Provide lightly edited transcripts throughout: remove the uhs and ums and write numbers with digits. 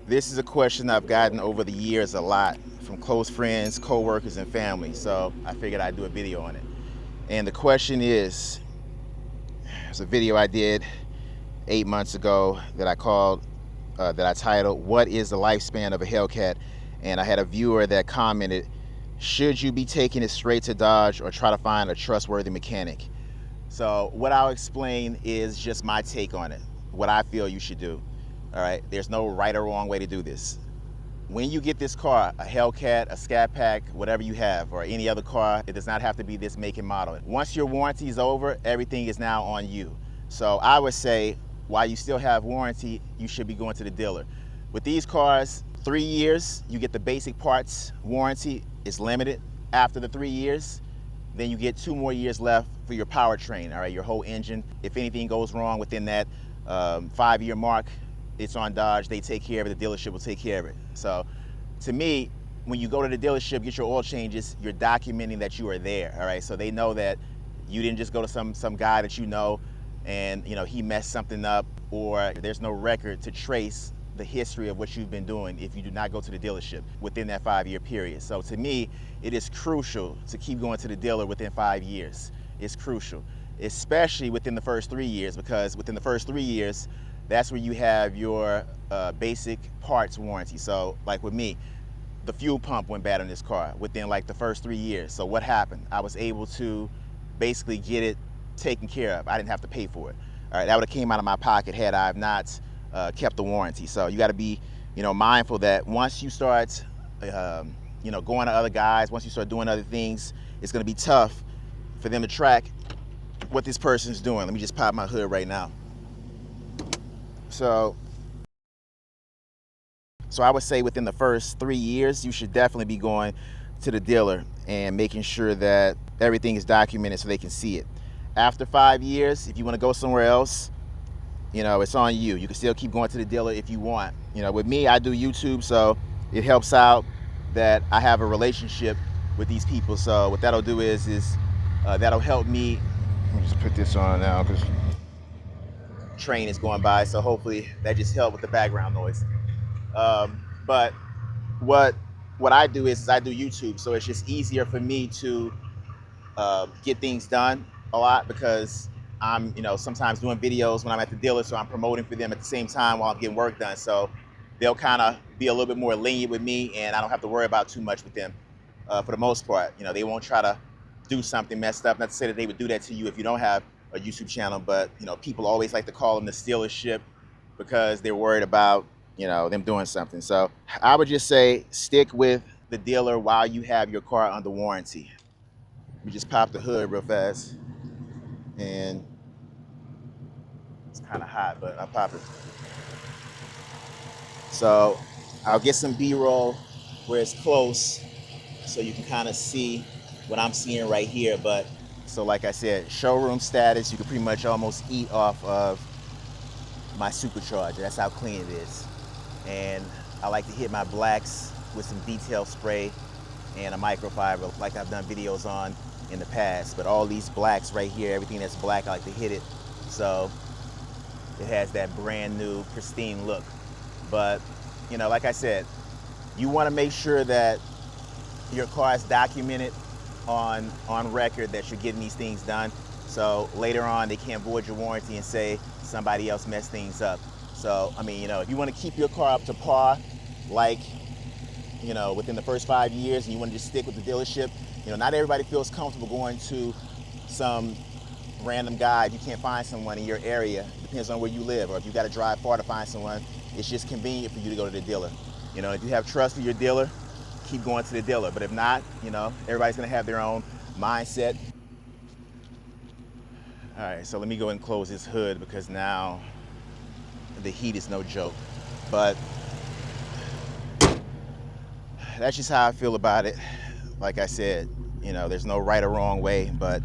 This is a question I've gotten over the years a lot from close friends, co-workers, and family, so I figured I'd do a video on it. And the question is, it's a video I did 8 months ago that I titled, "What is the lifespan of a Hellcat?" And I had a viewer that commented, "Should you be taking it straight to Dodge or try to find a trustworthy mechanic?" So what I'll explain is just my take on it, what I feel you should do. All right, there's no right or wrong way to do this. When you get this car, a Hellcat, a Scat Pack, whatever you have, or any other car, it does not have to be this make and model. Once your warranty is over, everything is now on you. So I would say, while you still have warranty, you should be going to the dealer. With these cars, 3 years, you get the basic parts warranty. It's limited. After the 3 years, then you get 2 more years left for your powertrain, all right, your whole engine. If anything goes wrong within that 5-year mark, it's on Dodge. They take care of it. The dealership will take care of it. So to me, when you go to the dealership, get your oil changes, you're documenting that you are there, all right? So they know that you didn't just go to some guy that you know and he messed something up, or there's no record to trace the history of what you've been doing if you do not go to the dealership within that 5-year period. So to me, it is crucial to keep going to the dealer within 5 years. It's crucial, especially within the first 3 years, because within the first 3 years, that's where you have your basic parts warranty. So like with me, the fuel pump went bad on this car within like the first 3 years. So what happened? I was able to basically get it taken care of. I didn't have to pay for it. All right, that would have came out of my pocket had I have not kept the warranty. So you got to be, mindful that once you start, going to other guys, once you start doing other things, it's going to be tough for them to track what this person's doing. Let me just pop my hood right now. So I would say within the first 3 years, you should definitely be going to the dealer and making sure that everything is documented so they can see it. After 5 years, if you want to go somewhere else, it's on you. You can still keep going to the dealer if you want. With me, I do YouTube, so it helps out that I have a relationship with these people. So what that'll do is that'll help me. Let me just put this on now because train is going by, so hopefully that just helped with the background noise. But what I do is I do YouTube, so it's just easier for me to get things done a lot because I'm sometimes doing videos when I'm at the dealer, so I'm promoting for them at the same time while I'm getting work done. So they'll kind of be a little bit more lenient with me, and I don't have to worry about too much with them for the most part. They won't try to do something messed up. Not to say that they would do that to you if you don't have a YouTube channel, but people always like to call them the dealership because they're worried about them doing something. So I would just say stick with the dealer while you have your car under warranty. Let me just pop the hood real fast, and it's kind of hot, but I'll pop it. So I'll get some B-roll where it's close so you can kind of see what I'm seeing right here. But so like I said, showroom status, you can pretty much almost eat off of my supercharger. That's how clean it is. And I like to hit my blacks with some detail spray and a microfiber like I've done videos on in the past. But all these blacks right here, everything that's black, I like to hit it so it has that brand new pristine look. But like I said, you want to make sure that your car is documented on record that you're getting these things done, so later on they can't void your warranty and say somebody else messed things up. So if you want to keep your car up to par, like within the first 5 years, and you want to just stick with the dealership, not everybody feels comfortable going to some random guy if you can't find someone in your area. It depends on where you live, or if you got to drive far to find someone, it's just convenient for you to go to the dealer. If you have trust with your dealer, keep going to the dealer. But if not, everybody's gonna have their own mindset. All right, so let me go and close this hood because now the heat is no joke. But that's just how I feel about it. Like I said, there's no right or wrong way, but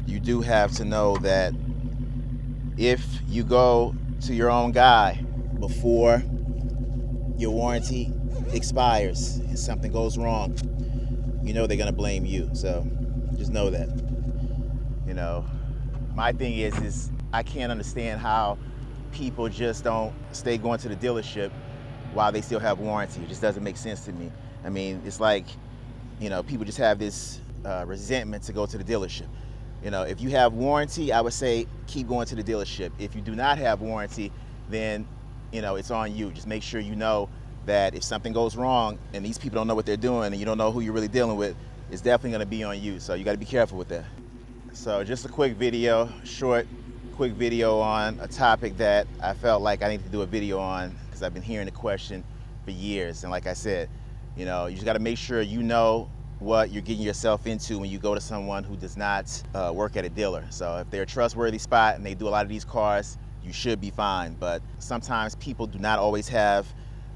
you do have to know that if you go to your own guy before your warranty expires and something goes wrong, they're gonna blame you. So just know that. My thing is I can't understand how people just don't stay going to the dealership while they still have warranty. It just doesn't make sense to me. I mean, it's like, you know, people just have this resentment to go to the dealership. You know, if you have warranty, I would say keep going to the dealership. If you do not have warranty, then, you know, it's on you. Just make sure you know that if something goes wrong and these people don't know what they're doing and you don't know who you're really dealing with, it's definitely going to be on you. So you got to be careful with that. So just a quick video, quick video on a topic that I felt like I need to do a video on because I've been hearing the question for years. And like I said, you know, you just got to make sure you know what you're getting yourself into when you go to someone who does not work at a dealer. So if they're a trustworthy spot and they do a lot of these cars, you should be fine. But sometimes people do not always have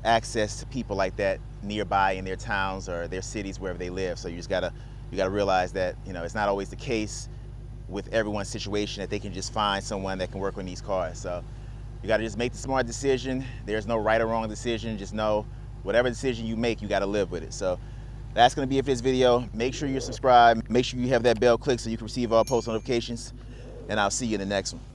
access to people like that nearby in their towns or their cities, wherever they live. So you gotta realize that, you know, it's not always the case with everyone's situation that they can just find someone that can work on these cars. So you gotta just make the smart decision. There's no right or wrong decision. Just know whatever decision you make, you gotta live with it. So that's gonna be it for this video. Make sure you're subscribed. Make sure you have that bell clicked so you can receive all post notifications. And I'll see you in the next one.